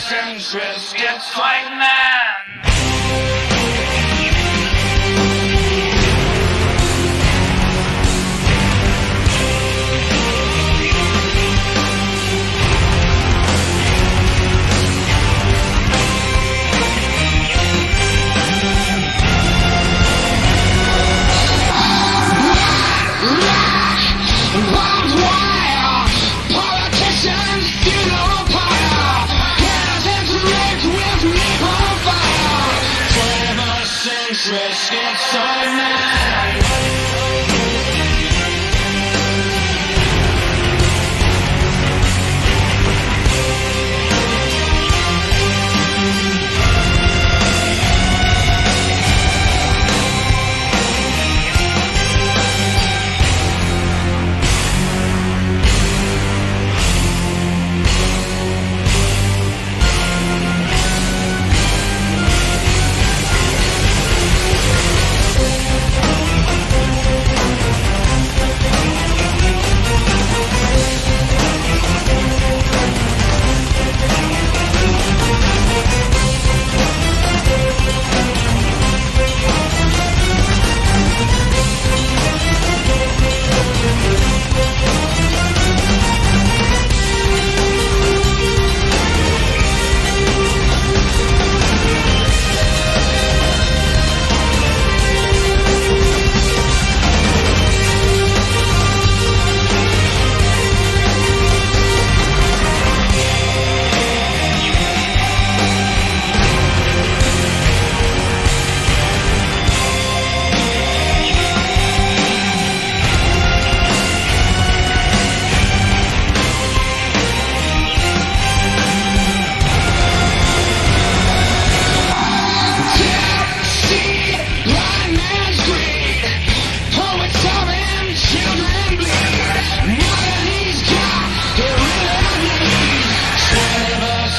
centrist gets like man. Centrist gets like man.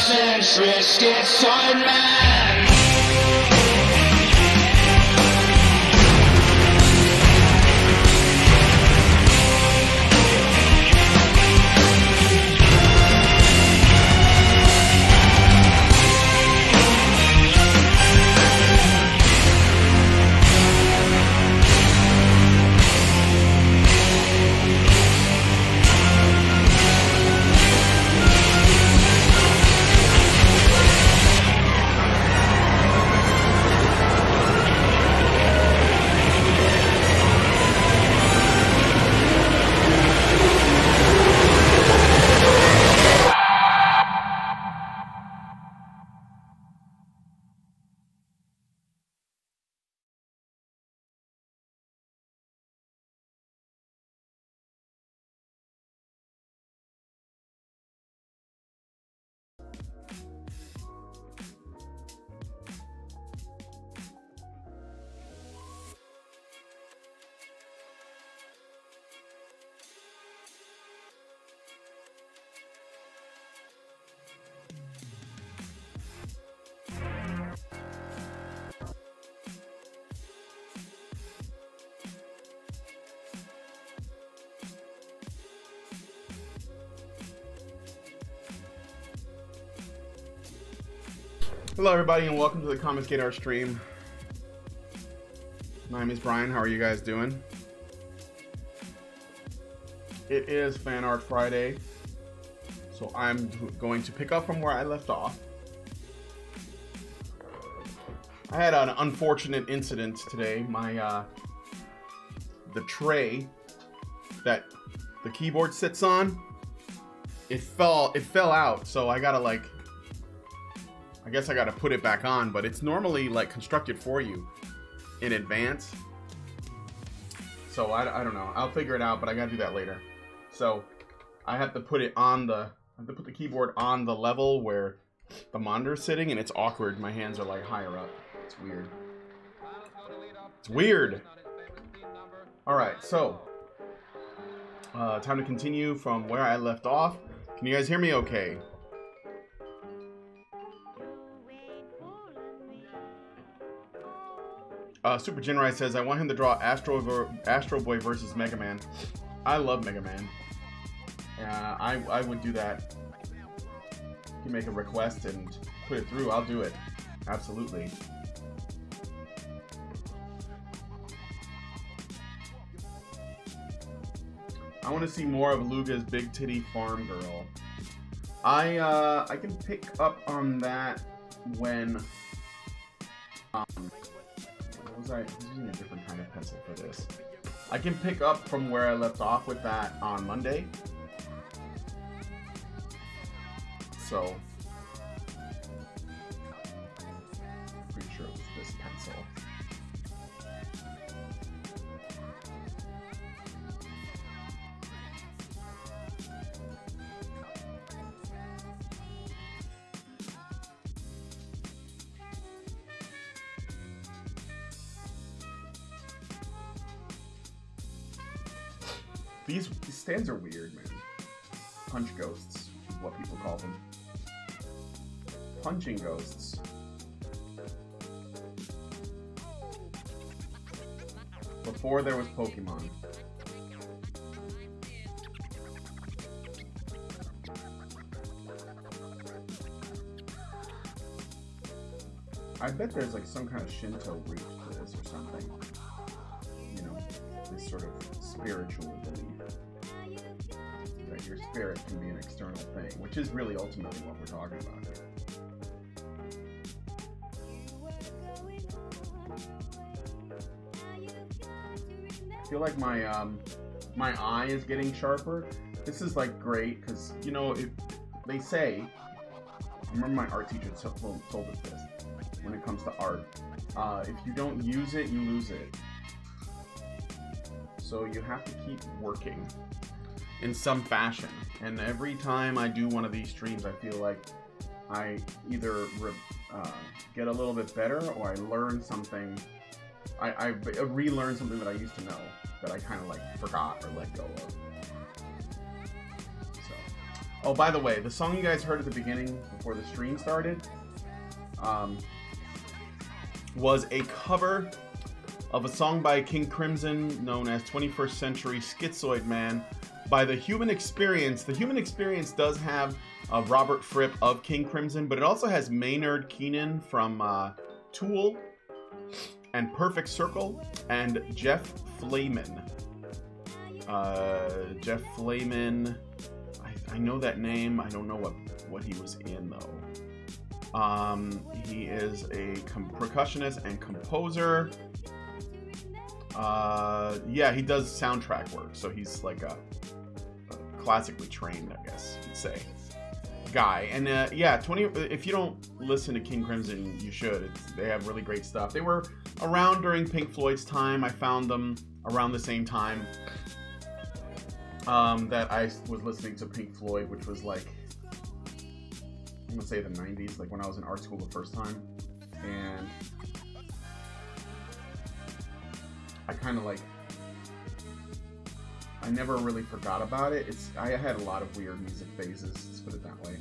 Centrist gets like man. Hello everybody and welcome to the Comics Gate Art stream. My name is Brian. How are you guys doing? It is Fan Art Friday, so I'm going to pick up from where I left off. I had an unfortunate incident today. My the tray that the keyboard sits on, it fell out, so I gotta I guess I gotta put it back on, but it's normally like constructed for you in advance. So I don't know. I'll figure it out, but I gotta do that later. So I have to put it on I have to put the keyboard on the level where the monitor's sitting, and it's awkward. My hands are like higher up. It's weird. It's weird. All right, so time to continue from where I left off. Can you guys hear me okay? Super Genrai says, I want him to draw Astro Boy versus Mega Man. I love Mega Man. I would do that. can make a request and put it through, I'll do it. Absolutely. I want to see more of Luga's Big Titty Farm Girl. I can pick up on that when what was I was using a different kind of pencil for this. I can pick up from where I left off with that on Monday. So pretty sure it was this pencil. These stands are weird, man. Punch ghosts is what people call them. Punching ghosts. Before there was Pokemon. I bet there's like some kind of Shinto root to this or something. You know, this sort of spiritual belief that your spirit can be an external thing, which is really ultimately what we're talking about here. I feel like my eye is getting sharper. This is like great because, you know, if they say, I remember my art teacher told us this when it comes to art, if you don't use it, you lose it. So you have to keep working in some fashion. And every time I do one of these streams, I feel like I either get a little bit better or I learn something. I relearn something that I used to know that I kind of like forgot or let go of. So, oh, by the way, the song you guys heard at the beginning before the stream started was a cover of a song by King Crimson known as 21st Century Schizoid Man by The Human Experience. The Human Experience does have Robert Fripp of King Crimson, but it also has Maynard Keenan from Tool and Perfect Circle and Jeff Flamin. Jeff Flamin, I know that name. I don't know what he was in though. He is a percussionist and composer. Yeah, he does soundtrack work, so he's like a classically trained, I guess you'd say, guy. And yeah, if you don't listen to King Crimson, you should. They have really great stuff. They were around during Pink Floyd's time. I found them around the same time that I was listening to Pink Floyd, which was like, I'm gonna say the 90s, like when I was in art school the first time. And I kind of like, I never really forgot about it. I had a lot of weird music phases, let's put it that way.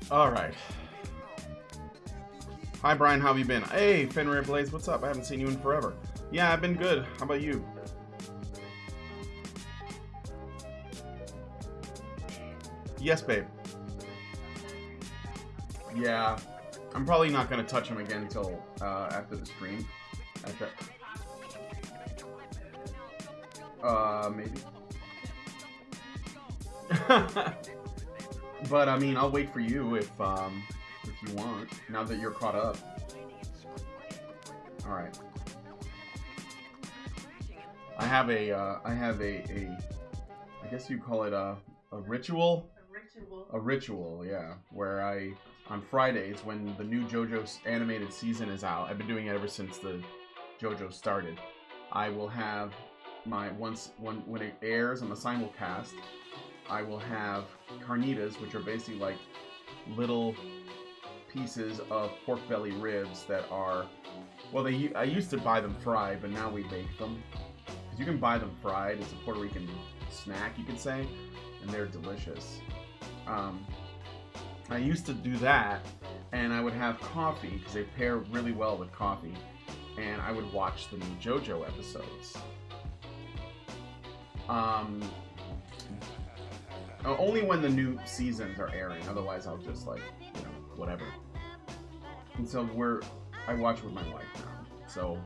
All right. Hi, Brian. How have you been? Hey, Fenrir Blaze. What's up? I haven't seen you in forever. Yeah, I've been good. How about you? Yes, babe. Yeah. I'm probably not going to touch him again until after the stream. Maybe. But I mean, I'll wait for you if you want. Now that you're caught up. All right. I have a I guess you call it a ritual. A ritual, yeah. Where on Fridays when the new JoJo animated season is out, I've been doing it ever since the JoJo started. I will have when it airs on the simulcast, I will have carnitas, which are basically like little pieces of pork belly ribs that are, well, I used to buy them fried, but now we bake them. Because you can buy them fried. It's a Puerto Rican snack, you could say, and they're delicious. I used to do that, and I would have coffee because they pair really well with coffee, and I would watch the new JoJo episodes. Only when the new seasons are airing. Otherwise, I'll just like, you know, whatever. And so I watch with my wife now. So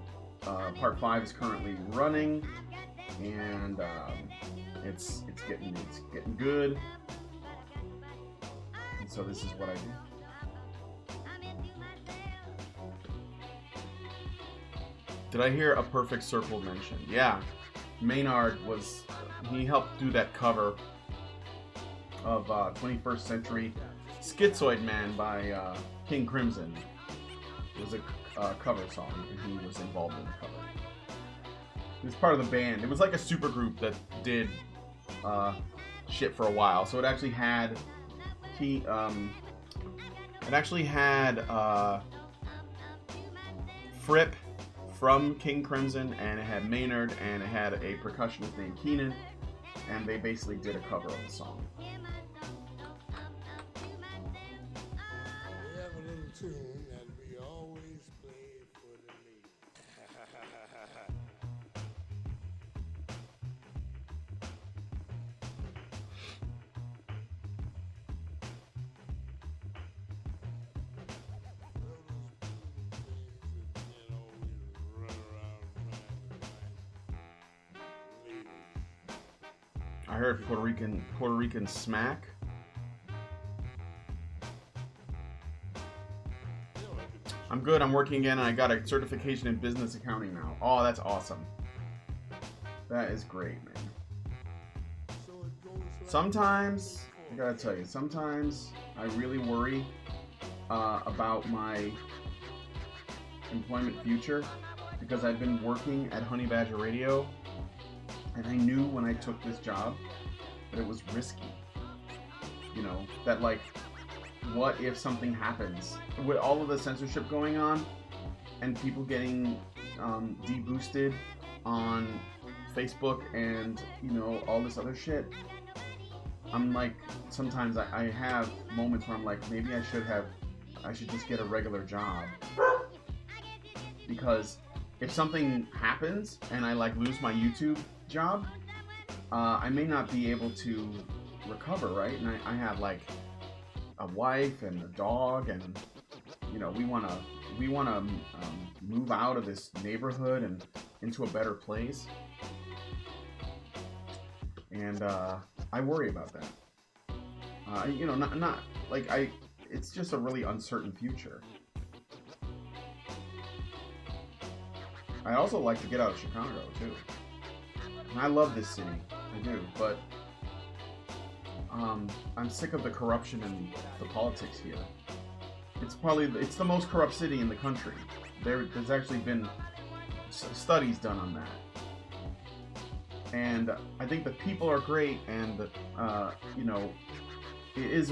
part 5 is currently running, and it's getting good. And so this is what I do. Did I hear a Perfect Circle mentioned? Yeah, Maynard he helped do that cover of 21st Century Schizoid Man by King Crimson. It was a cover song, and he was involved in the cover. He was part of the band. It was like a super group that did shit for a while. So it actually had Fripp from King Crimson, and it had Maynard, and it had a percussionist named Keenan, and they basically did a cover of the song. We have a little tune that we always play for the ladies. I heard Puerto Rican smack. I'm good. I'm working again, and I got a certification in business accounting now. Oh, that's awesome. That is great, man. Sometimes, I gotta tell you, sometimes I really worry about my employment future, because I've been working at Honey Badger Radio, and I knew when I took this job that it was risky. You know, that like, what if something happens with all of the censorship going on and people getting deboosted on Facebook and, you know, all this other shit? I'm like, sometimes I have moments where I'm like, maybe I should just get a regular job, because if something happens and I like lose my YouTube job, I may not be able to recover, right? And I have like a wife and a dog, and you know, we want to move out of this neighborhood and into a better place, and I worry about that. You know, not like it's just a really uncertain future. I also like to get out of Chicago too. And I love this city, I do, but I'm sick of the corruption and the politics here. It's the most corrupt city in the country. There's actually been studies done on that, and I think the people are great, and you know, it is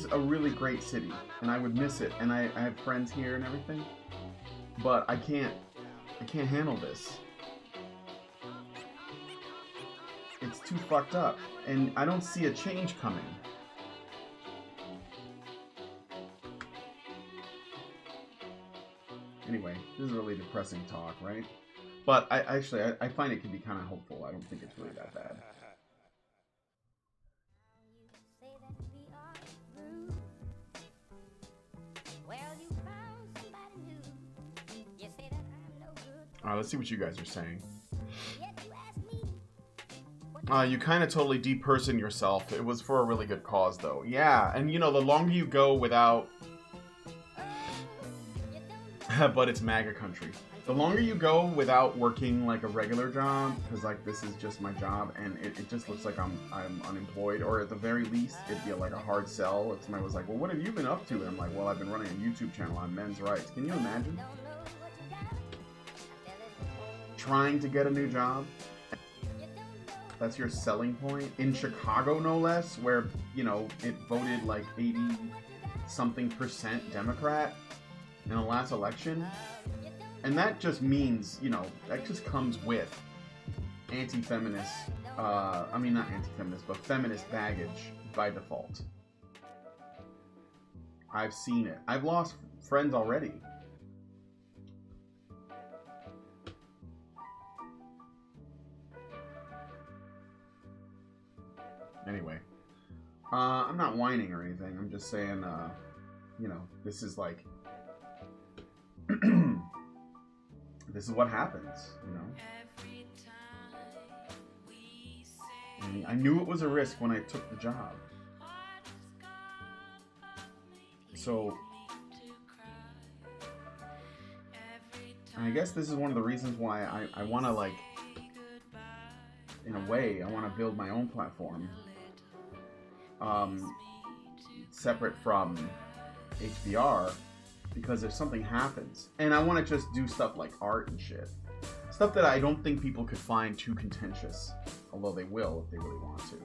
a really great city, and I would miss it, and I have friends here and everything, but I can't handle this. It's too fucked up, and I don't see a change coming. Anyway, this is really depressing talk, right? But I find it can be kind of hopeful. I don't think it's really that bad. Alright, let's see what you guys are saying. You kind of totally depersoned yourself. It was for a really good cause, though. Yeah, and you know, the longer you go without... but it's MAGA country. The longer you go without working like a regular job, because like this is just my job, and it just looks like I'm unemployed, or at the very least, it'd be like a hard sell if somebody was like, well, what have you been up to? And I'm like, well, I've been running a YouTube channel on men's rights. Can you imagine? Trying to get a new job? That's your selling point? In Chicago, no less, where, you know, it voted like 80-something% Democrat in the last election. And that just means, you know, that just comes with anti-feminist, I mean, not anti-feminist, but feminist baggage by default. I've seen it. I've lost friends already. Anyway, I'm not whining or anything. I'm just saying, you know, this is like, this is what happens, you know. And I knew it was a risk when I took the job. So, and I guess this is one of the reasons why I want to, like, in a way, I want to build my own platform. Separate from HBR, because if something happens, and I want to just do stuff like art and shit, stuff that I don't think people could find too contentious, although they will if they really want to.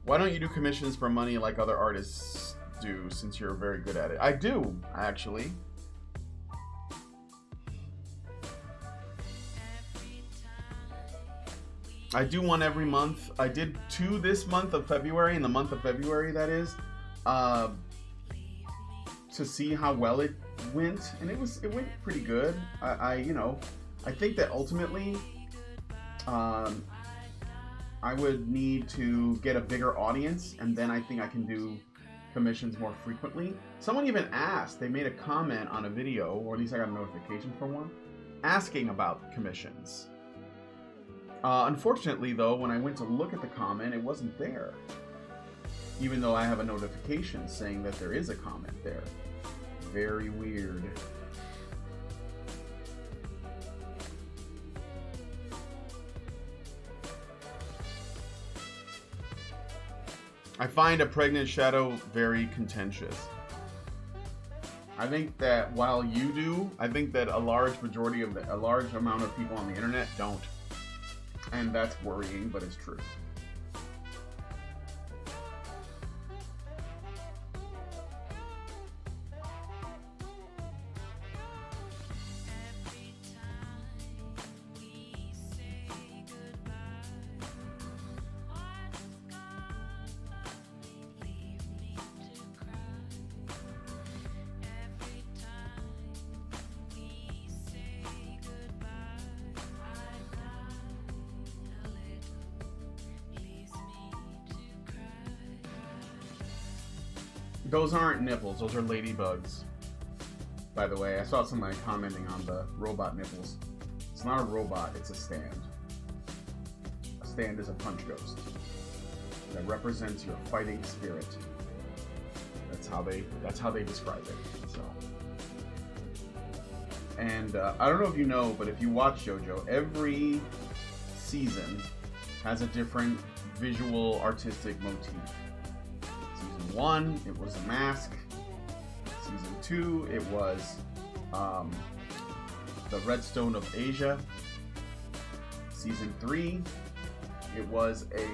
Why don't you do commissions for money like other artists do, since you're very good at it? I do, actually. I do one every month. I did 2 this month of February, in the month of February, that is, to see how well it went, and it went pretty good. You know, I think that ultimately, I would need to get a bigger audience, and then I think I can do commissions more frequently. Someone even asked, they made a comment on a video, or at least I got a notification for one, asking about commissions. Unfortunately, though, when I went to look at the comment, it wasn't there. Even though I have a notification saying that there is a comment there. Very weird. I find a pregnant shadow very contentious. I think that while you do, I think that a large amount of people on the internet don't. And that's worrying, but it's true. Those aren't nipples, those are ladybugs. By the way, I saw somebody commenting on the robot nipples. It's not a robot, it's a stand. A stand is a punch ghost that represents your fighting spirit. That's how they describe it. So, and I don't know if you know, but if you watch JoJo, every season has a different visual artistic motif. Season 1, it was a mask. Season 2, it was the Redstone of Asia. Season 3, it was a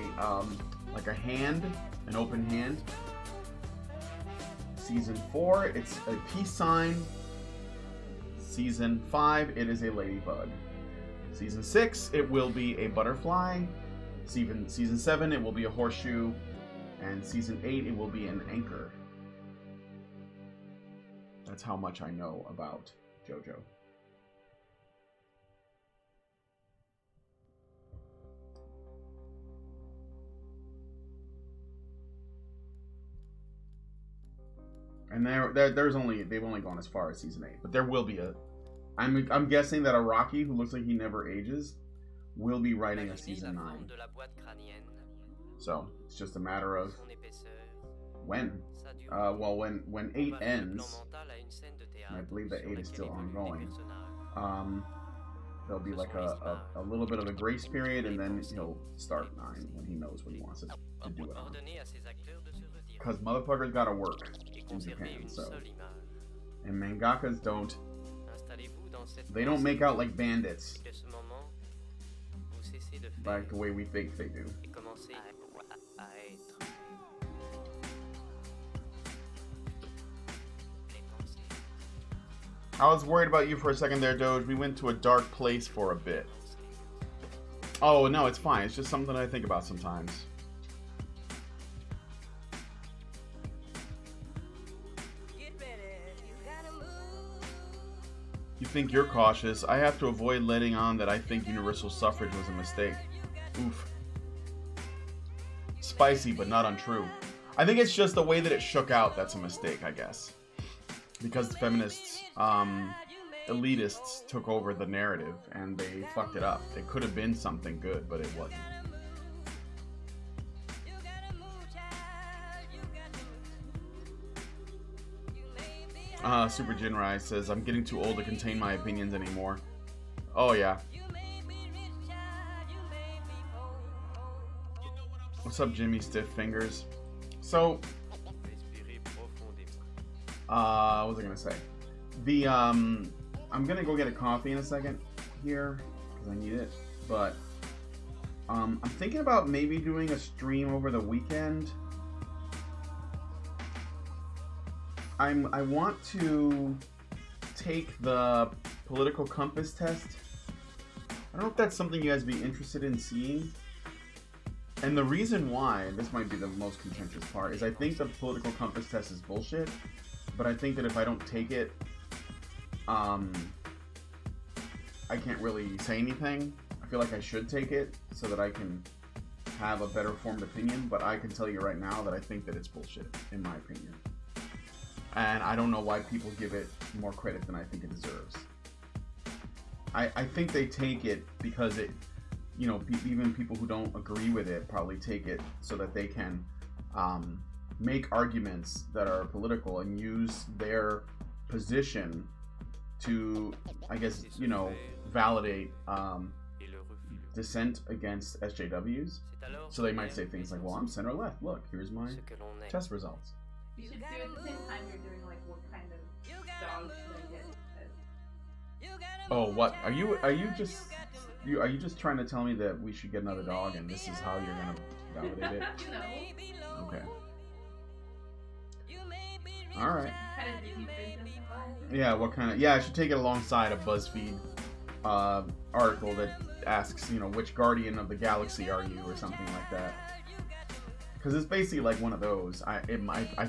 like a hand, an open hand. Season 4, it's a peace sign. Season 5, it is a ladybug. Season 6, it will be a butterfly. Season 7, it will be a horseshoe. And Season 8, it will be an anchor. That's how much I know about JoJo. And they've only gone as far as Season 8, but there will be a. I'm guessing that Araki, who looks like he never ages, will be writing a Season 9. So it's just a matter of when. Well, when 8 ends, and I believe that 8 is still ongoing. There'll be like a little bit of a grace period, and then he'll start 9 when he knows what he wants to do it on. Because motherfuckers gotta work in Japan, so. And mangakas don't. They don't make out like bandits. Like the way we think they do. I was worried about you for a second there, Doge. We went to a dark place for a bit. Oh, no, it's fine. It's just something I think about sometimes. think you're cautious. I have to avoid letting on that I think universal suffrage was a mistake. Oof. Spicy, but not untrue. I think it's just the way that it shook out that's a mistake, I guess. Because the feminists, elitists took over the narrative and they fucked it up. It could have been something good, but it wasn't. Super Jinrai says, I'm getting too old to contain my opinions anymore. Oh, yeah. What's up, Jimmy Stiff Fingers? So, what was I gonna say? I'm gonna go get a coffee in a second here, because I need it. But, I'm thinking about maybe doing a stream over the weekend. I want to take the political compass test. I don't know if that's something you guys would be interested in seeing. And the reason why, and this might be the most contentious part, is I think the political compass test is bullshit. But I think that if I don't take it, I can't really say anything. I feel like I should take it so that I can have a better formed opinion. But I can tell you right now that I think that it's bullshit, in my opinion. And I don't know why people give it more credit than I think it deserves. I think they take it because it, you know, even people who don't agree with it probably take it so that they can make arguments that are political and use their position to, I guess, you know, validate dissent against SJWs. So they might say things like, well, I'm center left. Look, here's my test results. You should do it at the same time you're doing like what kind of dog should I get? Oh, what are you just trying to tell me that we should get another dog and this is how you're gonna validate it? No. Okay. All right. Kind of Disney princess vibe. Yeah. What kind of? Yeah, I should take it alongside a BuzzFeed article that asks, you know, which guardian of the galaxy are you, or something like that. Because it's basically like one of those. I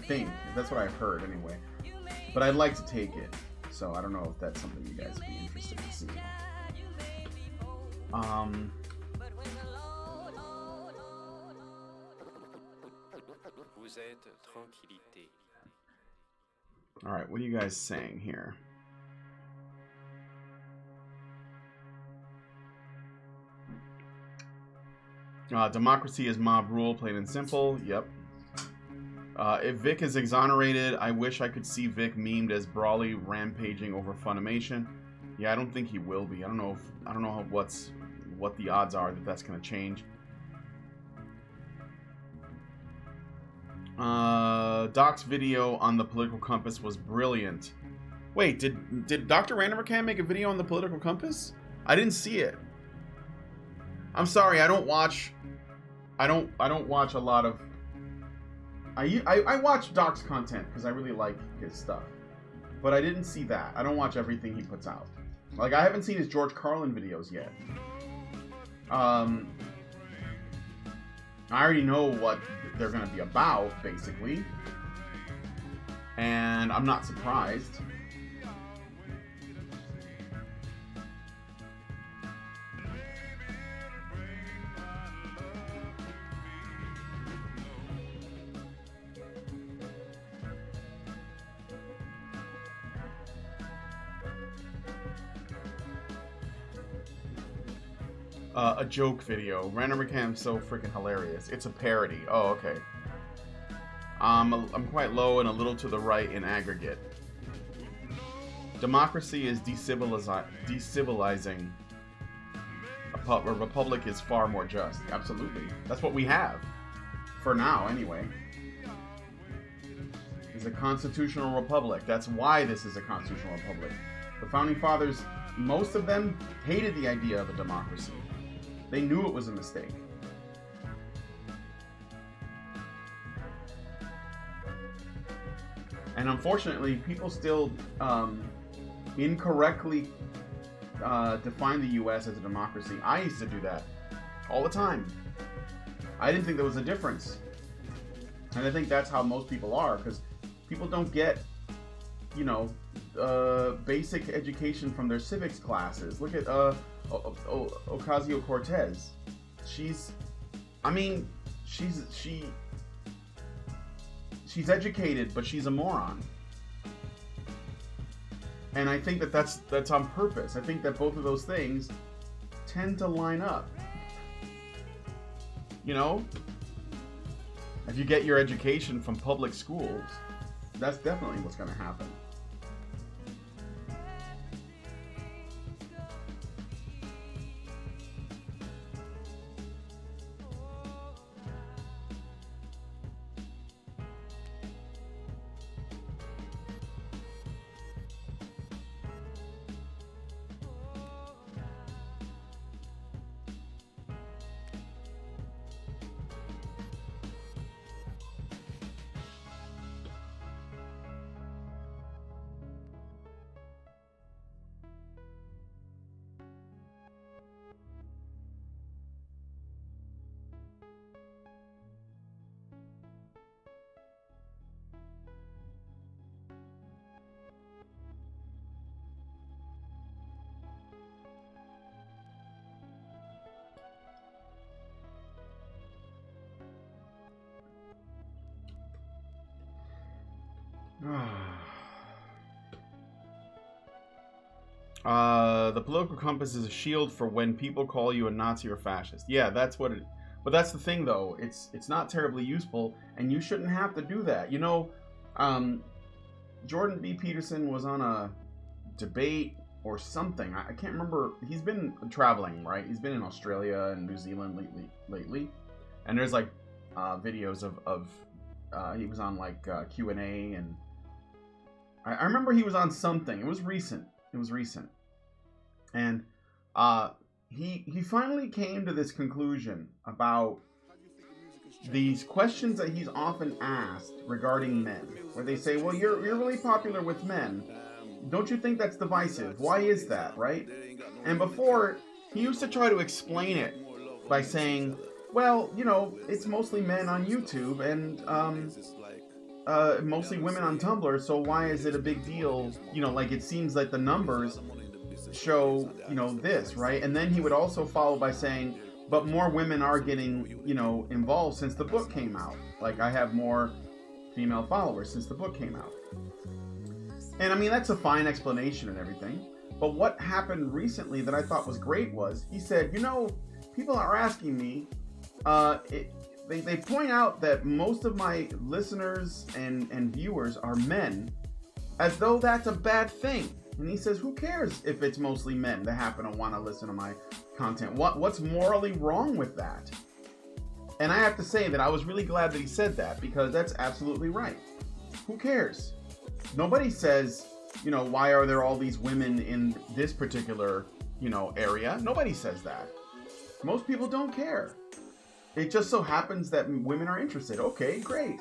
think that's what I've heard anyway. But I'd like to take it, so I don't know if that's something you guys would be interested in seeing. All right, what are you guys saying here? Democracy is mob rule, plain and simple. Yep. If Vic is exonerated, I wish I could see Vic memed as Brawley rampaging over Funimation. Yeah, I don't think he will be. I don't know what the odds are that that's going to change. Doc's video on the political compass was brilliant. Wait, did Dr. Randomercan make a video on the political compass? I didn't see it. I'm sorry, I don't watch a lot of. I watch Doc's content because I really like his stuff, but I didn't see that. I don't watch everything he puts out. Like, I haven't seen his George Carlin videos yet. I already know what they're going to be about, basically, and I'm not surprised. A joke video. Randomercam's so freaking hilarious. It's a parody. Oh, okay. I'm quite low and a little to the right in aggregate. Democracy is decivilizing. A republic is far more just. Absolutely. That's what we have. For now, anyway. It's a constitutional republic. That's why this is a constitutional republic. The Founding Fathers, most of them hated the idea of a democracy. They knew it was a mistake. And unfortunately, people still incorrectly define the U.S. as a democracy. I used to do that all the time. I didn't think there was a difference. And I think that's how most people are, because people don't get, you know, basic education from their civics classes. Look at Ocasio-Cortez. She's educated, but she's a moron. And I think that that's on purpose. I think that both of those things tend to line up. You know, if you get your education from public schools, that's definitely what's going to happen. The political compass is a shield for when people call you a Nazi or fascist. Yeah, that's what it. But that's the thing, though. It's not terribly useful, and you shouldn't have to do that. You know, Jordan B. Peterson was on a debate or something. I can't remember. He's been traveling, right? He's been in Australia and New Zealand lately, and there's like videos of he was on like Q&A, and I remember he was on something. It was recent. And he finally came to this conclusion about these questions that he's often asked regarding men, where they say, well, you're really popular with men. Don't you think that's divisive? Why is that, right? And before, he used to try to explain it by saying, well, you know, it's mostly men on YouTube and mostly women on Tumblr, so why is it a big deal? You know, like, it seems like the numbers show, you know, this, right? And then he would also follow by saying, but more women are getting, you know, involved since the book came out. Like, I have more female followers since the book came out. And I mean, that's a fine explanation and everything. But what happened recently that I thought was great was, he said, you know, people are asking me, they point out that most of my listeners and viewers are men, as though that's a bad thing. And he says, who cares if it's mostly men that happen to want to listen to my content? What's morally wrong with that? And I have to say that I was really glad that he said that, because that's absolutely right. Who cares? Nobody says, you know, why are there all these women in this particular, you know, area? Nobody says that. Most people don't care. It just so happens that women are interested. Okay, great.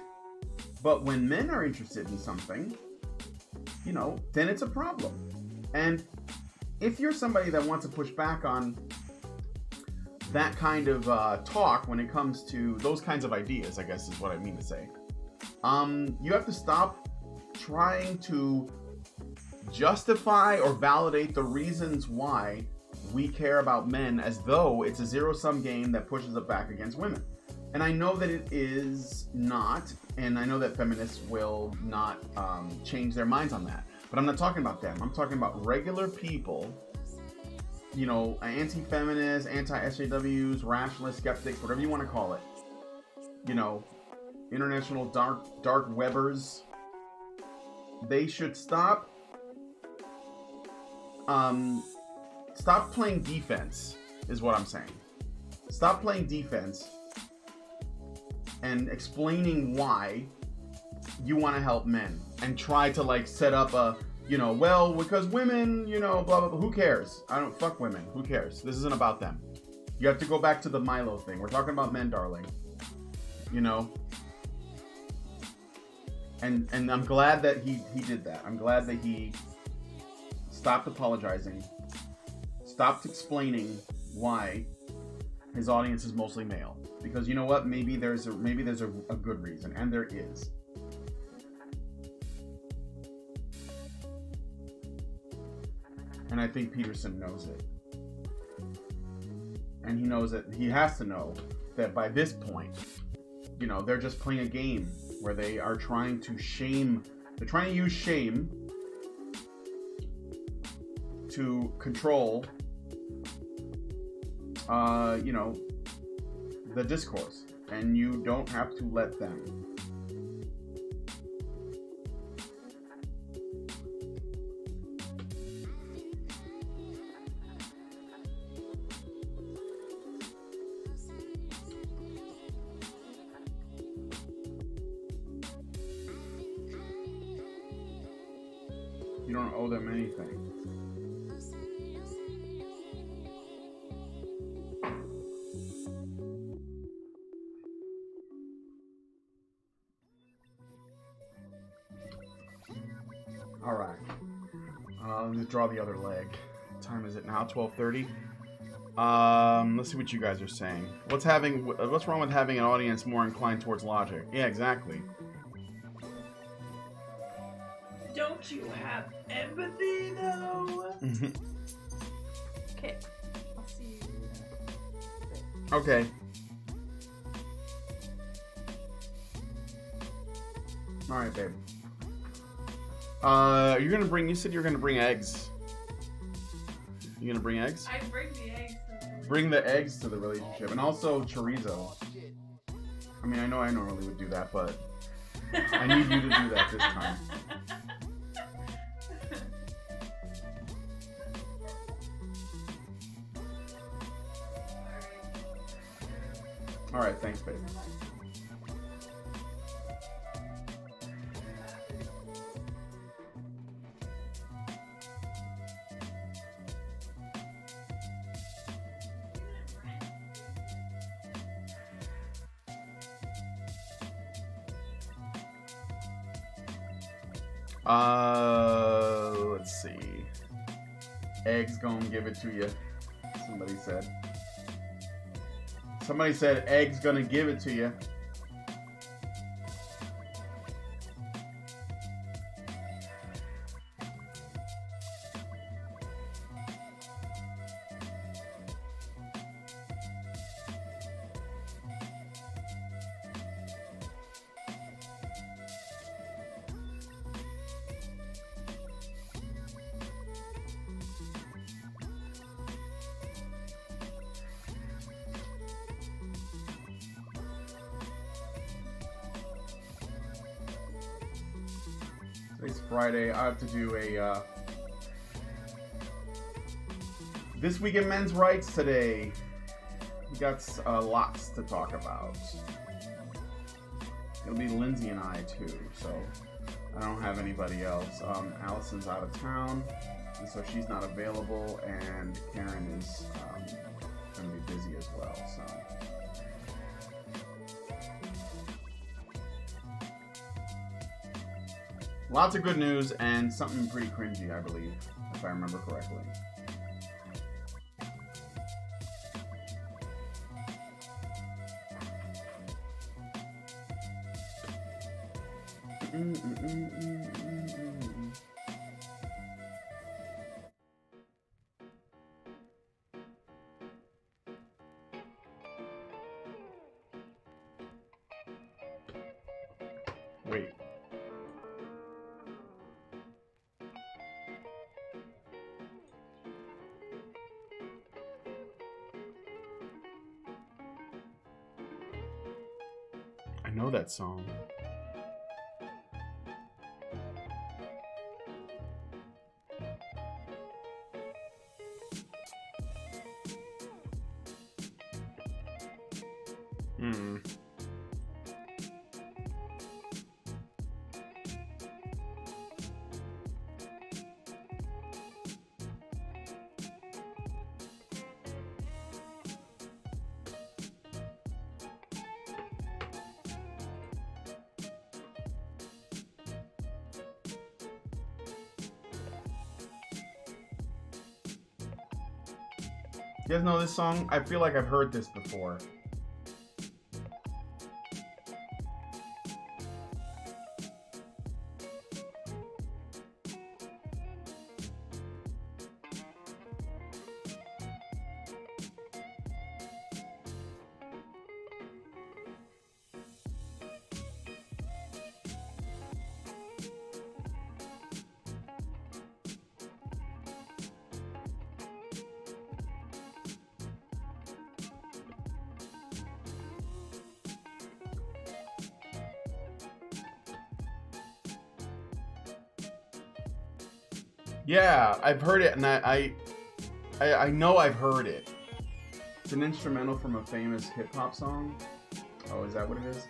But when men are interested in something, you know, then it's a problem. And if you're somebody that wants to push back on that kind of talk when it comes to those kinds of ideas, I guess is what I mean to say, you have to stop trying to justify or validate the reasons why we care about men as though it's a zero-sum game that pushes it back against women. And I know that it is not, and I know that feminists will not change their minds on that. But I'm not talking about them. I'm talking about regular people, you know, anti-feminists, anti-SJWs, rationalists, skeptics, whatever you want to call it. You know, international dark webbers. They should stop playing defense, is what I'm saying. Stop playing defense and explaining why you want to help men and try to like set up a, you know, well, because women, you know, blah, blah, blah. Who cares? I don't fuck women. Who cares? This isn't about them. You have to go back to the Milo thing. We're talking about men, darling. You know? And I'm glad that he did that. I'm glad that he stopped apologizing, stopped explaining why his audience is mostly male. Because you know what? Maybe there's a good reason, and there is. And I think Peterson knows it. And he knows that he has to know that by this point, you know, they're just playing a game where they are trying to shame. They're trying to use shame to control, you know, the discourse. And you don't have to let them. You don't owe them anything. All right. Let me draw the other leg. What time is it now? 12:30. Let's see what you guys are saying. What's wrong with having an audience more inclined towards logic? Yeah, exactly. Don't you have empathy, though? Okay. I'll see you. Okay. All right, babe. You're gonna bring. You said you're gonna bring eggs. You gonna bring eggs? I bring the eggs. Bring the eggs to the relationship, and also chorizo. I mean, I know I normally would do that, but I need you to do that this time. All right, thanks, babe. Let's see. Eggs gonna give it to you. Somebody said. Somebody said eggs gonna give it to you. It's Friday. I have to do a This Week in Men's Rights today. We got lots to talk about. It'll be Lindsay and I too, so I don't have anybody else. Allison's out of town, and so she's not available, and Karen is going to be busy as well. So. Lots of good news and something pretty cringy, I believe, if I remember correctly. Wait. I know that song. You guys know this song? I feel like I've heard this before. Yeah, I've heard it, and I know I've heard it. It's an instrumental from a famous hip hop song. Oh, is that what it is?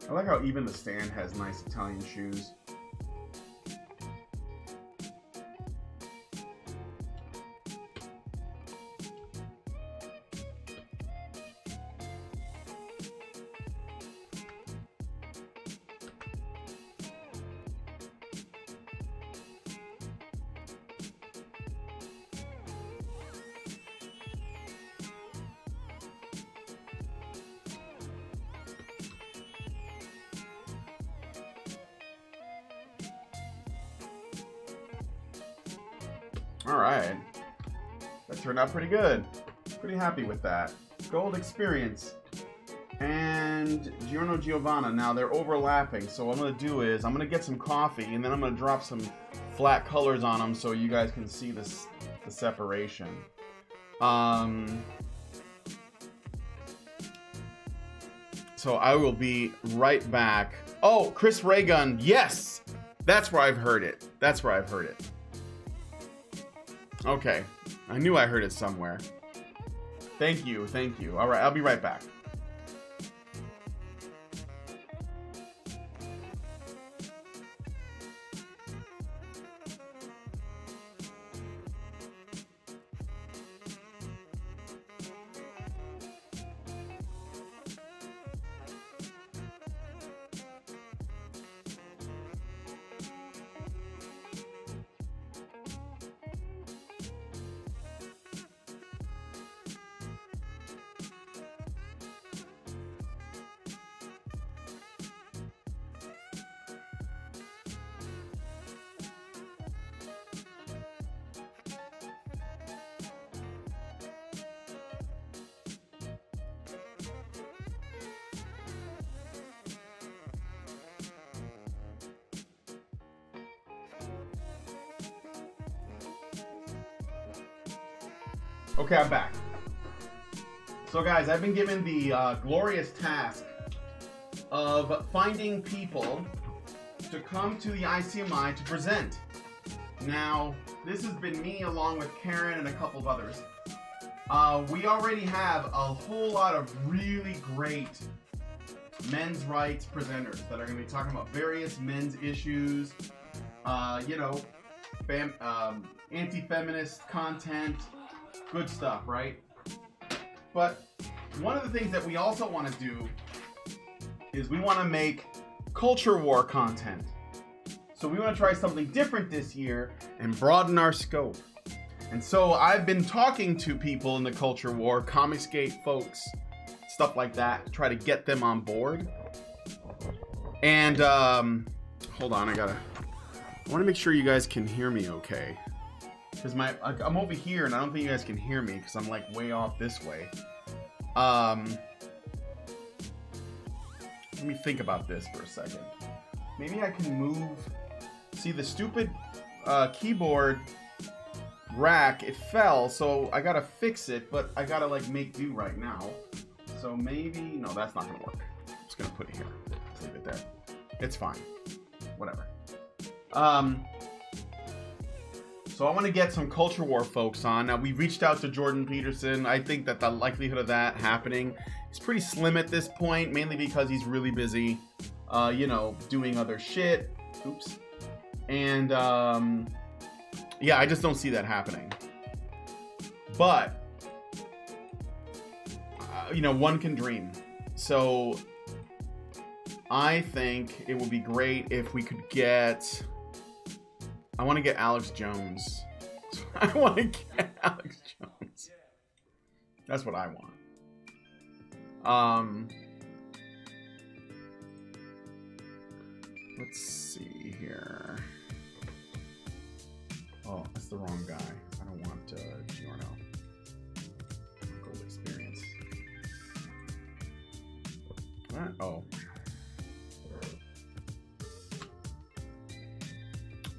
I like how even the stand has nice Italian shoes. Alright. That turned out pretty good. Pretty happy with that. Gold Experience and Giorno Giovanna. Now they're overlapping, so what I'm going to do is I'm going to get some coffee and then I'm going to drop some flat colors on them so you guys can see the separation. So I will be right back. Oh, Chris Raygun. Yes! That's where I've heard it. That's where I've heard it. Okay, I knew I heard it somewhere. Thank you, thank you. All right, I'll be right back. Okay, I'm back. So guys, I've been given the glorious task of finding people to come to the ICMI to present. Now, this has been me along with Karen and a couple of others. We already have a whole lot of really great men's rights presenters that are going to be talking about various men's issues, you know, anti-feminist content, good stuff, right? But one of the things that we also want to do is we want to make culture war content. So we want to try something different this year and broaden our scope. And so I've been talking to people in the culture war, Comicsgate folks, stuff like that, to try to get them on board. And hold on, I want to make sure you guys can hear me okay. Because I'm over here and I don't think you guys can hear me because I'm like way off this way. Let me think about this for a second. Maybe I can move. See, the stupid keyboard rack, it fell, so I gotta fix it, but I gotta like make do right now. So maybe, no, that's not gonna work. I'm just gonna put it here. Just leave it there. It's fine. Whatever. So I want to get some culture war folks on. Now, we reached out to Jordan Peterson. I think that the likelihood of that happening is pretty slim at this point, mainly because he's really busy, you know, doing other shit. Oops. And, yeah, I just don't see that happening. But, you know, one can dream. So I think it would be great if we could get... I want to get Alex Jones. I want to get Alex Jones. That's what I want. Let's see here. Oh, that's the wrong guy. I don't want Giorno. Gold Experience. Oh.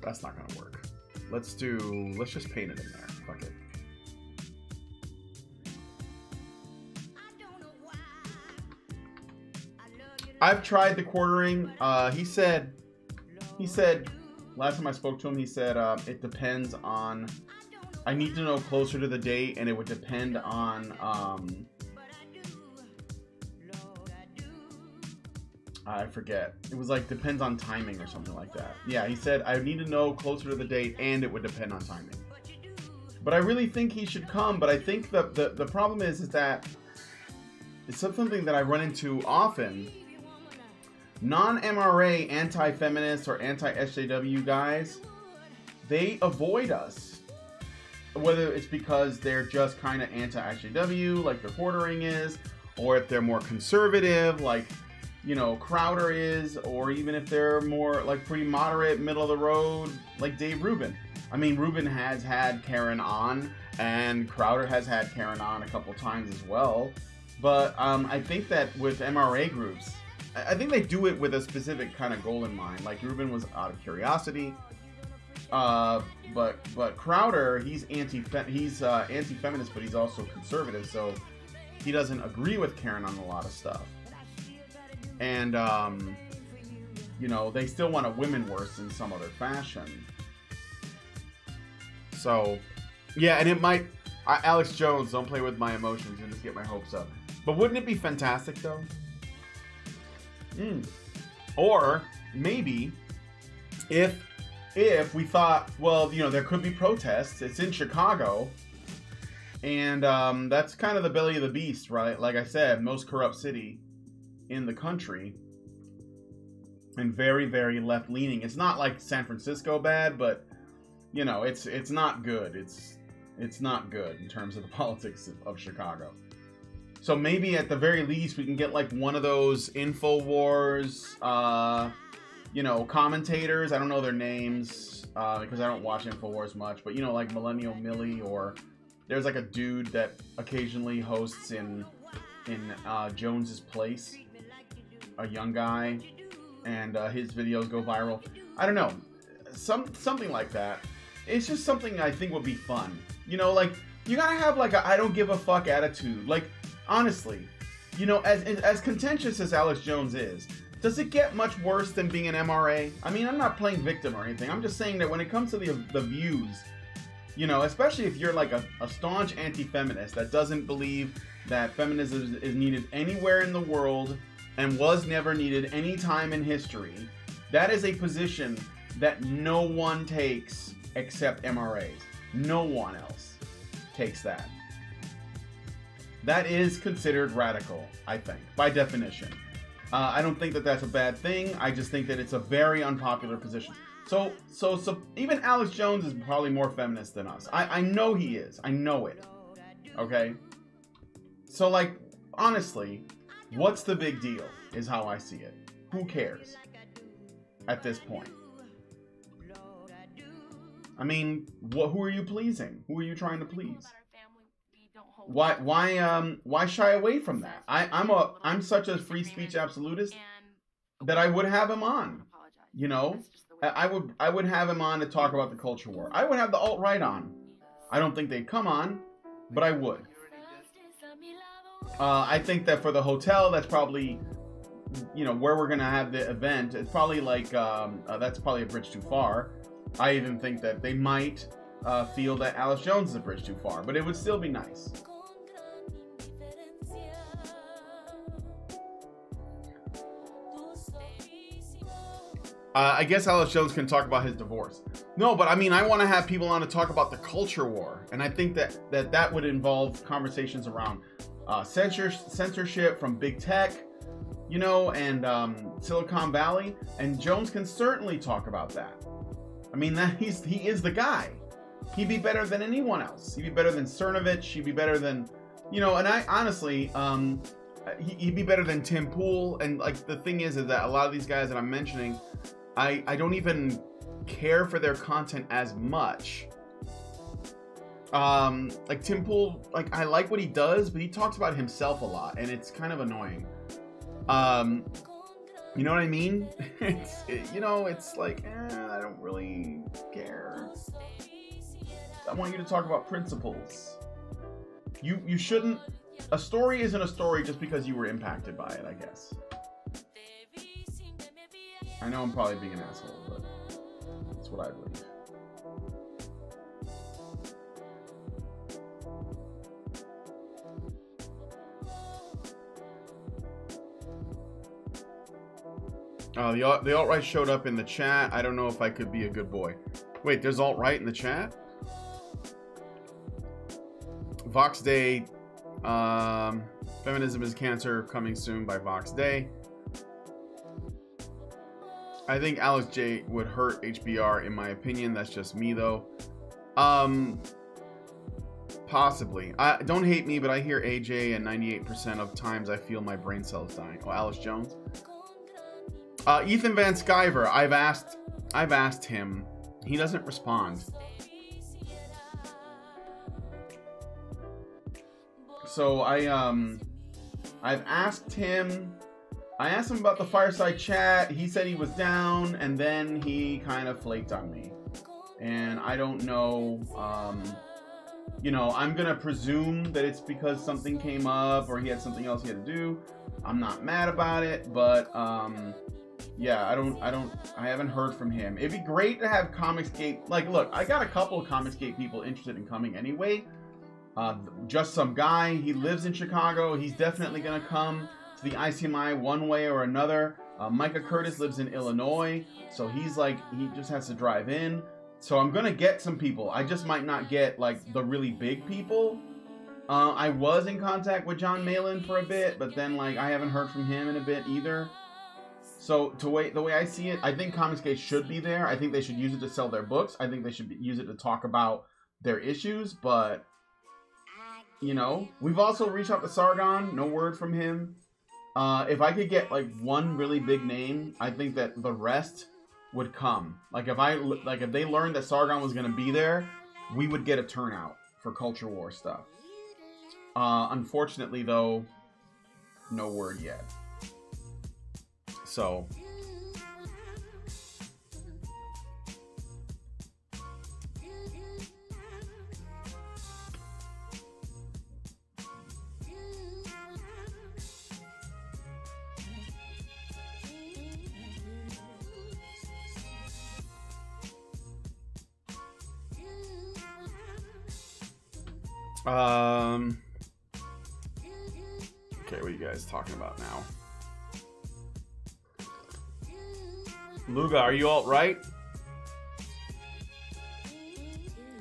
That's not gonna work. Let's just paint it in there. Fuck it. I've tried the quartering. He said, last time I spoke to him, he said, it depends on, I need to know closer to the date, and it would depend on, I forget. It was like, depends on timing or something like that. Yeah, he said, I need to know closer to the date, and it would depend on timing. But I really think he should come, but I think the problem is that it's something that I run into often. Non-MRA anti-feminist or anti-SJW guys, they avoid us. Whether it's because they're just kind of anti-SJW, like their quartering is, or if they're more conservative, like, you know, Crowder is, or even if they're more, like, pretty moderate, middle of the road, like Dave Rubin. I mean, Rubin has had Karen on, and Crowder has had Karen on a couple times as well. But I think that with MRA groups, I think they do it with a specific kind of goal in mind. Like Rubin was out of curiosity, but Crowder, he's anti-feminist, but he's also conservative, so he doesn't agree with Karen on a lot of stuff. And you know, they still want a women worse in some other fashion. So yeah, and it might. Alex Jones, don't play with my emotions and just get my hopes up. But wouldn't it be fantastic though? Or maybe if we thought, well, you know, there could be protests. It's in Chicago, and that's kind of the belly of the beast, right? Like I said, most corrupt city in the country, and very, very left-leaning. It's not like San Francisco bad, but you know, it's not good. It's not good in terms of the politics of Chicago. So maybe at the very least we can get like one of those InfoWars, you know, commentators. I don't know their names because I don't watch InfoWars much, but you know, like Millennial Millie, or there's like a dude that occasionally hosts in Jones's Place, a young guy, and his videos go viral. I don't know, something like that. It's just something I think would be fun. You know, like you gotta have like a I don't give a fuck attitude. Like honestly, you know, as contentious as Alex Jones is, does it get much worse than being an MRA? I mean, I'm not playing victim or anything. I'm just saying that when it comes to the views, you know, especially if you're like a staunch anti-feminist that doesn't believe that feminism is needed anywhere in the world and was never needed any time in history, that is a position that no one takes except MRAs. No one else takes that. That is considered radical, I think, by definition. I don't think that that's a bad thing. I just think that it's a very unpopular position. So even Alex Jones is probably more feminist than us. I know he is. I know it. Okay? So, like, honestly, what's the big deal is how I see it. Who cares at this point? I mean, who are you pleasing? Who are you trying to please? Why shy away from that? I'm such a free speech absolutist that I would have him on. You know, I would have him on to talk about the culture war. I would have the alt-right on. I don't think they'd come on, but I would. I think that for the hotel, that's probably, you know, where we're gonna have the event. It's probably like that's probably a bridge too far. I even think that they might feel that Alex Jones is a bridge too far, but it would still be nice. I guess Alex Jones can talk about his divorce. No, but I mean, I want to have people on to talk about the culture war, and I think that would involve conversations around censorship from big tech, you know, and Silicon Valley, and Jones can certainly talk about that. I mean, he is the guy. He'd be better than anyone else. He'd be better than Cernovich. He'd be better than, you know, and I honestly, he'd be better than Tim Pool. And like the thing is that a lot of these guys that I'm mentioning, I don't even care for their content as much. Like Tim Pool, like I like what he does, but he talks about himself a lot, and it's kind of annoying. You know what I mean? It's like, I don't really care. I want you to talk about principles. You shouldn't. A story isn't a story just because you were impacted by it, I guess. I know I'm probably being an asshole, but that's what I believe. The alt-right showed up in the chat. I don't know if I could be a good boy. Wait, there's alt-right in the chat? Vox Day. Feminism is Cancer, coming soon by Vox Day. I think Alex J would hurt HBR, in my opinion. That's just me, though. Possibly. Don't hate me, but I hear AJ, and 98% of times I feel my brain cells dying. Oh, Alice Jones. Ethan Van Sciver. I've asked him. He doesn't respond. So I've asked him. I asked him about the fireside chat. He said he was down, and then he kind of flaked on me. And I don't know. I'm gonna presume that it's because something came up or he had something else he had to do. I'm not mad about it, but yeah, I haven't heard from him. It'd be great to have Comicsgate. Like, look, I got a couple of Comicsgate people interested in coming anyway. Just some guy. He lives in Chicago. He's definitely gonna come to the ICMI one way or another. Micah Curtis lives in Illinois, so he just has to drive in. So I'm gonna get some people. I just might not get like the really big people. I was in contact with John Malin for a bit, but then like I haven't heard from him in a bit either. So the way I see it, I think Comicsgate should be there. I think they should use it to sell their books. I think they should use it to talk about their issues. But we've also reached out to Sargon. No word from him. If I could get like one really big name, I think that the rest would come. Like if they learned that Sargon was gonna be there, we would get a turnout for Culture War stuff. Unfortunately, though, no word yet. So. Okay, what are you guys talking about now? Luga, are you all right?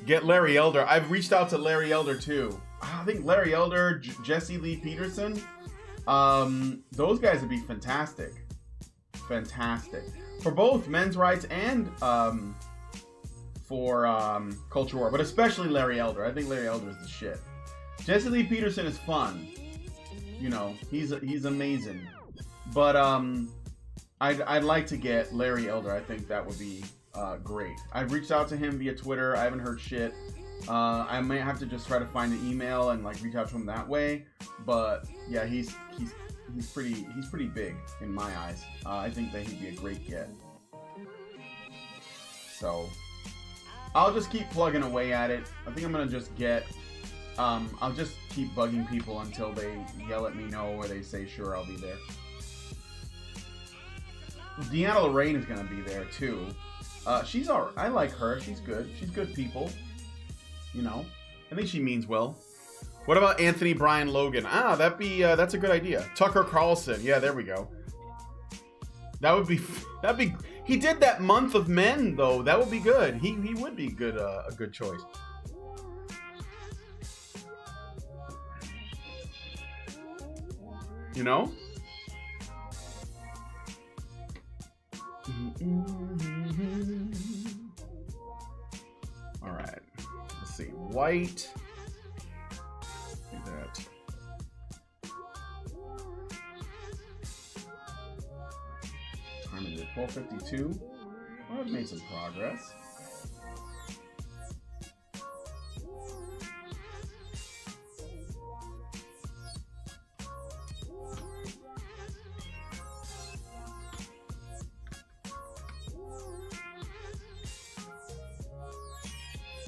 Get Larry Elder. I've reached out to Larry Elder too. I think Larry Elder, Jesse Lee Peterson, those guys would be fantastic. Fantastic. For both men's rights and for Culture War, but especially Larry Elder. I think Larry Elder is the shit. Jesse Lee Peterson is fun. He's amazing. But I'd like to get Larry Elder. I think that would be great. I've reached out to him via Twitter. I haven't heard shit. I might have to just try to find an email and like reach out to him that way. But yeah, he's pretty big in my eyes. I think that he'd be a great get. So I'll just keep plugging away at it. I think I'm gonna just get. I'll just keep bugging people until they yell at me no or they say sure I'll be there. Deanna Lorraine is gonna be there too. She's alright. I like her. She's good. She's good people. I think she means well. What about Anthony Brian Logan? That's a good idea. Tucker Carlson. Yeah, there we go. That'd be. He did that Month of Men though. That would be good. He would be good. A good choice. All right. Let's see. White. Do that. Time is it? 12:52. Well, I've made some progress.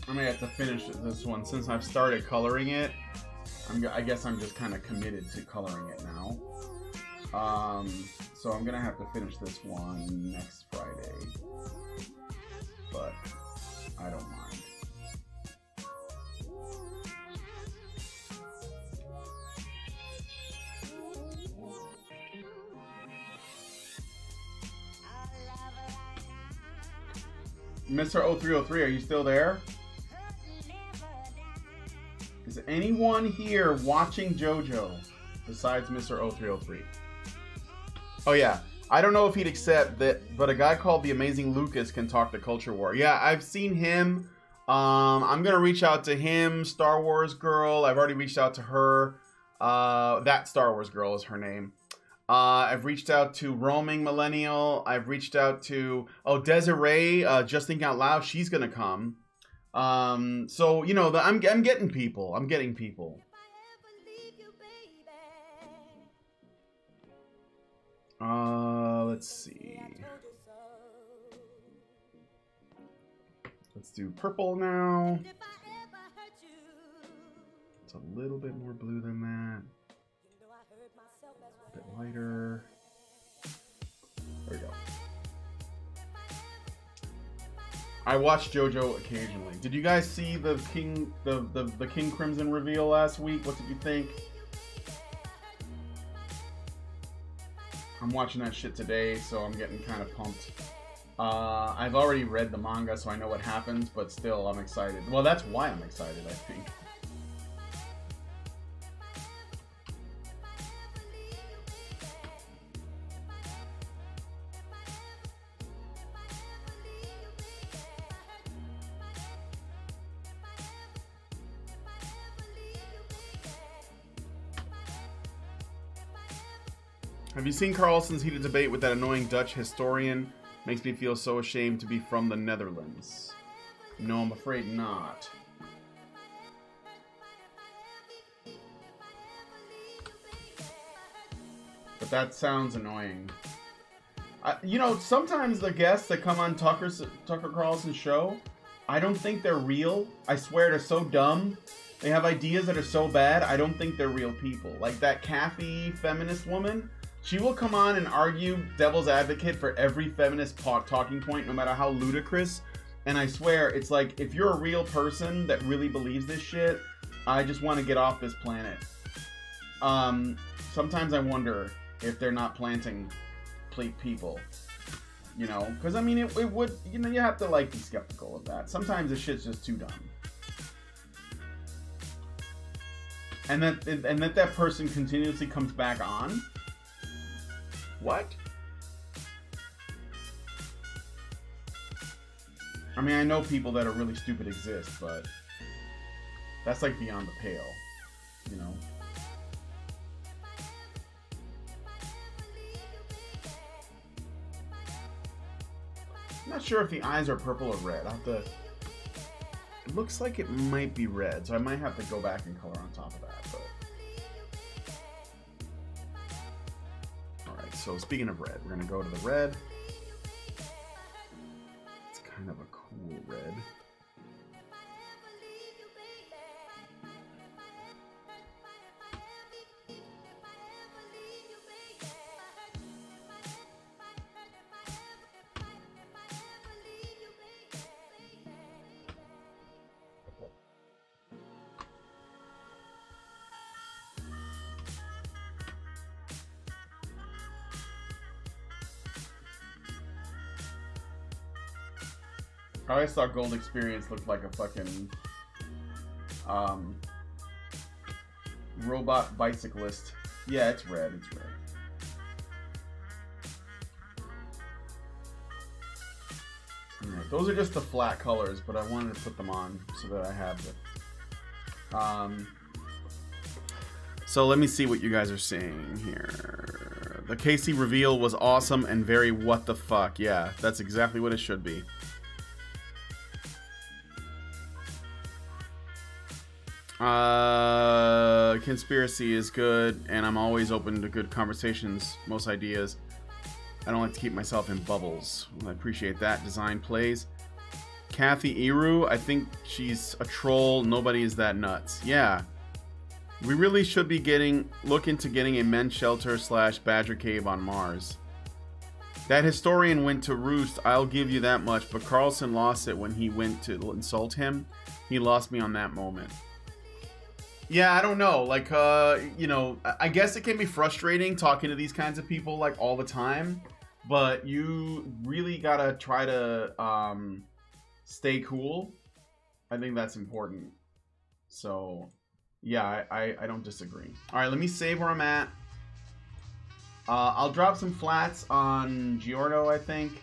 I may have to finish this one since I've started coloring it. I guess I'm just kind of committed to coloring it now. So I'm gonna have to finish this one next Friday, but I don't mind. Mr. 0303, are you still there? Is anyone here watching JoJo besides Mr. 0303? Oh yeah, I don't know if he'd accept that, but a guy called the Amazing Lucas can talk to Culture War. Yeah, I've seen him. I'm gonna reach out to him. Star Wars Girl, I've already reached out to her. That Star Wars Girl is her name. I've reached out to Roaming Millennial. I've reached out to, Desiree, Just Think Out Loud. She's gonna come. So, you know, I'm getting people. I'm getting people. Let's see. Let's do purple now. It's a little bit more blue than that. A bit lighter. There we go. I watch JoJo occasionally. Did you guys see the King Crimson reveal last week? What did you think? I'm watching that shit today, so I'm getting kind of pumped. I've already read the manga, so I know what happens, but still, I'm excited. Well, that's why I'm excited, I think. Have you seen Carlson's heated debate with that annoying Dutch historian? Makes me feel so ashamed to be from the Netherlands. No, I'm afraid not. But that sounds annoying. You know, sometimes the guests that come on Tucker Carlson's show, I don't think they're real. I swear they're so dumb. They have ideas that are so bad, I don't think they're real people. Like that Kathy feminist woman. She will come on and argue devil's advocate for every feminist talking point, no matter how ludicrous. And I swear, it's like, if you're a real person that really believes this shit, I just want to get off this planet. Sometimes I wonder if they're not planting people. You know? Because, I mean, it would, you know, you have to, like, be skeptical of that. Sometimes this shit's just too dumb. And that person continuously comes back on? What? I mean, I know people that are really stupid exist, but that's like beyond the pale, you know? I'm not sure if the eyes are purple or red. I'll have to... It looks like it might be red, so I might have to go back and color on top of that, but... So speaking of red, we're going to go to the red. It's kind of a cool red. I always thought Gold Experience looked like a fucking robot bicyclist. Yeah, it's red. It's red. Alright, those are just the flat colors, but I wanted to put them on so that I have the. So let me see what you guys are saying here. The Casey reveal was awesome and very what the fuck. Yeah, that's exactly what it should be. Conspiracy is good, and I'm always open to good conversations, most ideas. I don't like to keep myself in bubbles. I appreciate that. Design plays. Kathy Eru. I think she's a troll. Nobody is that nuts. Yeah. We really should be look into getting a men's shelter / badger cave on Mars. That historian went to roost, I'll give you that much, but Carlson lost it when he went to insult him. He lost me on that moment. Yeah, I don't know. Like, you know, I guess it can be frustrating talking to these kinds of people, like, all the time. But you really gotta try to stay cool. I think that's important. So, yeah, I don't disagree. All right, let me save where I'm at. I'll drop some flats on Giorno, I think.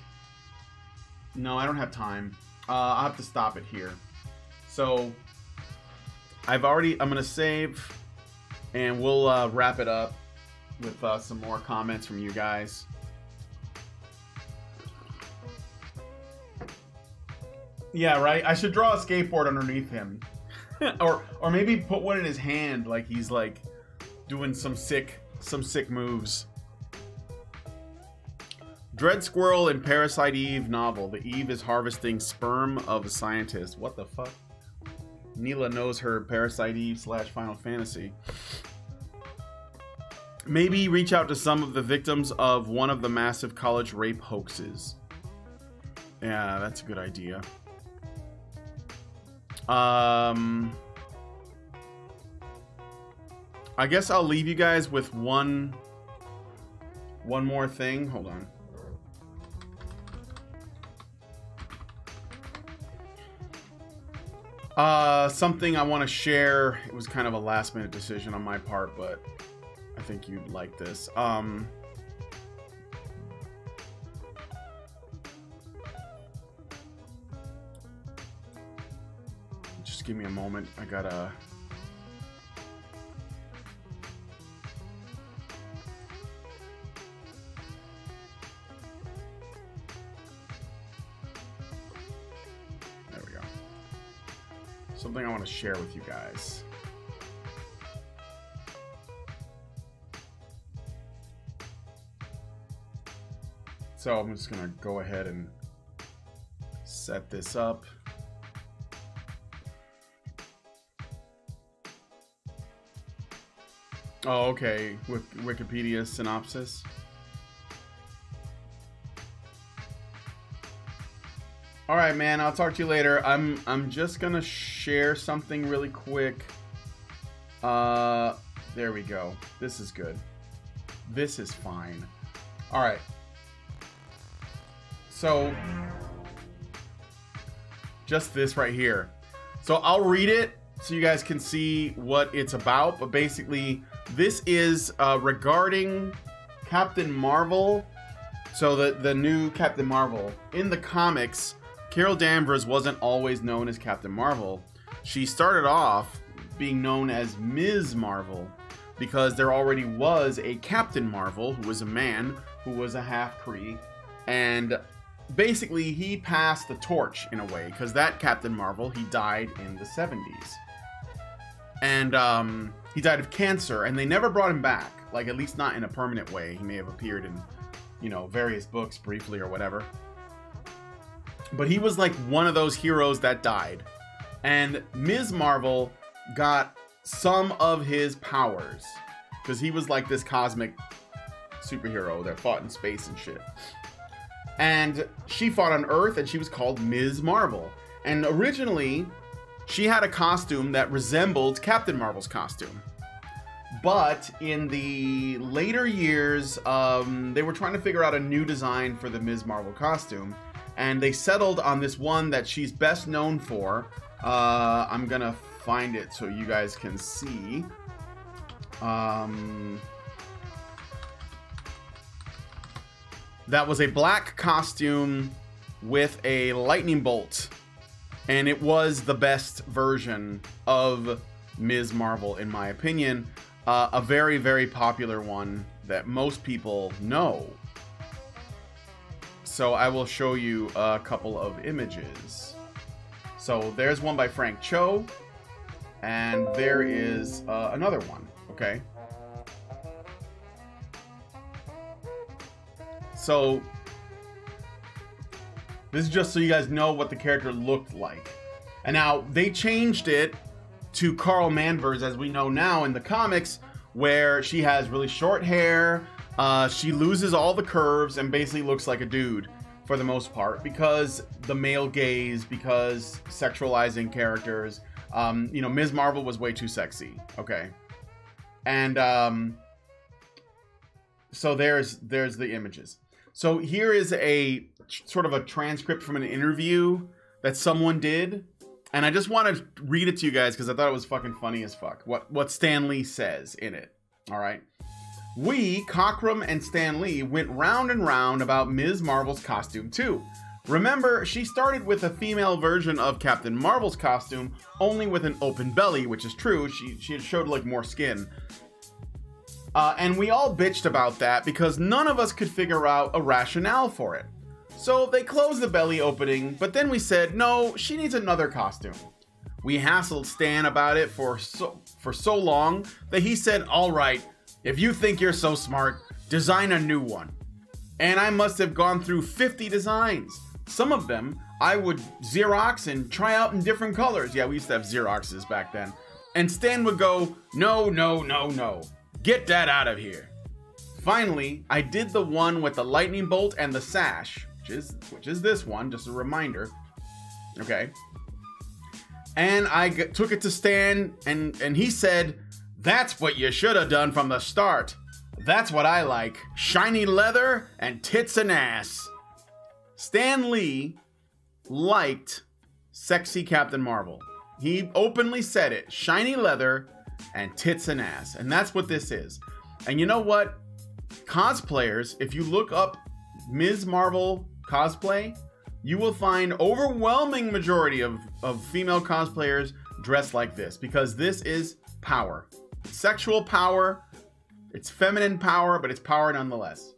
No, I don't have time. I'll have to stop it here. So, I'm going to save, and we'll wrap it up with some more comments from you guys. Yeah, right? I should draw a skateboard underneath him. or maybe put one in his hand, like he's like doing some sick moves. Dread Squirrel in Parasite Eve novel. The Eve is harvesting sperm of a scientist. What the fuck? Neela knows her Parasite Eve / Final Fantasy. Maybe reach out to some of the victims of one of the massive college rape hoaxes. Yeah, that's a good idea. I guess I'll leave you guys with one more thing. Hold on. Something I want to share. It was kind of a last minute decision on my part, but I think you'd like this. Just give me a moment. I gotta... There we go. Something I want to share with you guys. So I'm just gonna go ahead and set this up. Oh, okay. With Wikipedia synopsis. All right, man. I'll talk to you later. I'm just gonna share something really quick. There we go. This is good. This is fine. All right. So, just this right here. So I'll read it so you guys can see what it's about. But basically, this is regarding Captain Marvel. So the new Captain Marvel. In the comics, Carol Danvers wasn't always known as Captain Marvel. She started off being known as Ms. Marvel because there already was a Captain Marvel who was a man who was a half-Kree. And basically, he passed the torch in a way, because that Captain Marvel, he died in the 70s. And he died of cancer, and they never brought him back. Like, at least not in a permanent way. He may have appeared in, you know, various books briefly or whatever. But he was like one of those heroes that died. And Ms. Marvel got some of his powers, because he was like this cosmic superhero that fought in space and shit. And she fought on Earth, and she was called Ms. Marvel. And originally, she had a costume that resembled Captain Marvel's costume. But in the later years, they were trying to figure out a new design for the Ms. Marvel costume. And they settled on this one that she's best known for. I'm gonna find it so you guys can see. That was a black costume with a lightning bolt. And it was the best version of Ms. Marvel, in my opinion. A very, very popular one that most people know. So I will show you a couple of images. So there's one by Frank Cho. And there is another one, okay? So This is just so you guys know what the character looked like. And now they changed it to Carl Manvers, as we know now in the comics, where she has really short hair. She loses all the curves and basically looks like a dude for the most part, because the male gaze, because sexualizing characters. You know, Ms. Marvel was way too sexy. Okay. And so there's the images. So here is a sort of a transcript from an interview that someone did. And I just want to read it to you guys because I thought it was fucking funny as fuck. What Stan Lee says in it. All right. We, Cockrum and Stan Lee, went round and round about Ms. Marvel's costume too. Remember, she started with a female version of Captain Marvel's costume, only with an open belly, which is true. She had showed like more skin. And we all bitched about that because none of us could figure out a rationale for it. So they closed the belly opening, but then we said, no, she needs another costume. We hassled Stan about it for so long that he said, all right, if you think you're so smart, design a new one. And I must have gone through 50 designs. Some of them I would Xerox and try out in different colors. Yeah, we used to have Xeroxes back then. And Stan would go, no, no, no, no. Get that out of here. Finally, I did the one with the lightning bolt and the sash, which is this one, just a reminder. Okay. And I took it to Stan, and he said, that's what you should have done from the start. That's what I like. Shiny leather and tits and ass. Stan Lee liked sexy Captain Marvel. He openly said it. Shiny leather and tits and ass. And that's what this is. And you know what? Cosplayers, if you look up Ms. Marvel cosplay, you will find overwhelming majority of female cosplayers dressed like this, because this is power. It's sexual power, it's feminine power, but it's power nonetheless.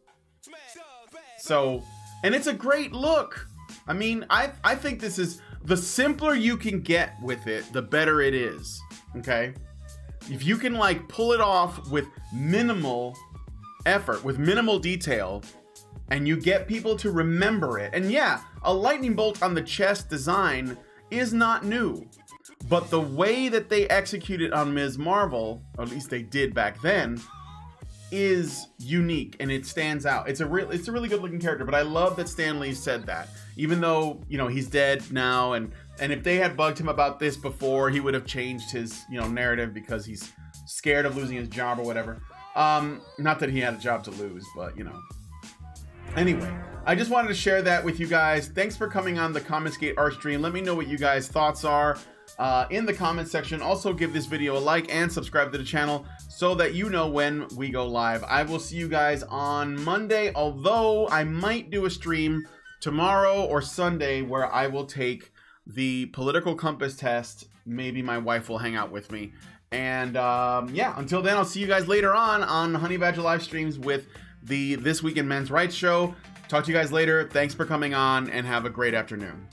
So, and it's a great look. I mean, I think this is, the simpler you can get with it, the better it is. Okay? If you can like pull it off with minimal effort, with minimal detail, and you get people to remember it. And yeah, a lightning bolt on the chest design is not new, but the way that they execute it on Ms. Marvel, or at least they did back then, is unique and it stands out. It's a really good looking character, but I love that Stan Lee said that. Even though, you know, he's dead now, and if they had bugged him about this before, he would have changed his, you know, narrative because he's scared of losing his job or whatever. Not that he had a job to lose, but you know. Anyway, I just wanted to share that with you guys. Thanks for coming on the Comicsgate art stream. Let me know what you guys' thoughts are in the comment section. Also, give this video a like and subscribe to the channel so that you know when we go live. I will see you guys on Monday, although I might do a stream tomorrow or Sunday where I will take the political compass test. Maybe my wife will hang out with me. And yeah, until then, I'll see you guys later on Honey Badger live streams with the This Week in Men's Rights show. Talk to you guys later. Thanks for coming on and have a great afternoon.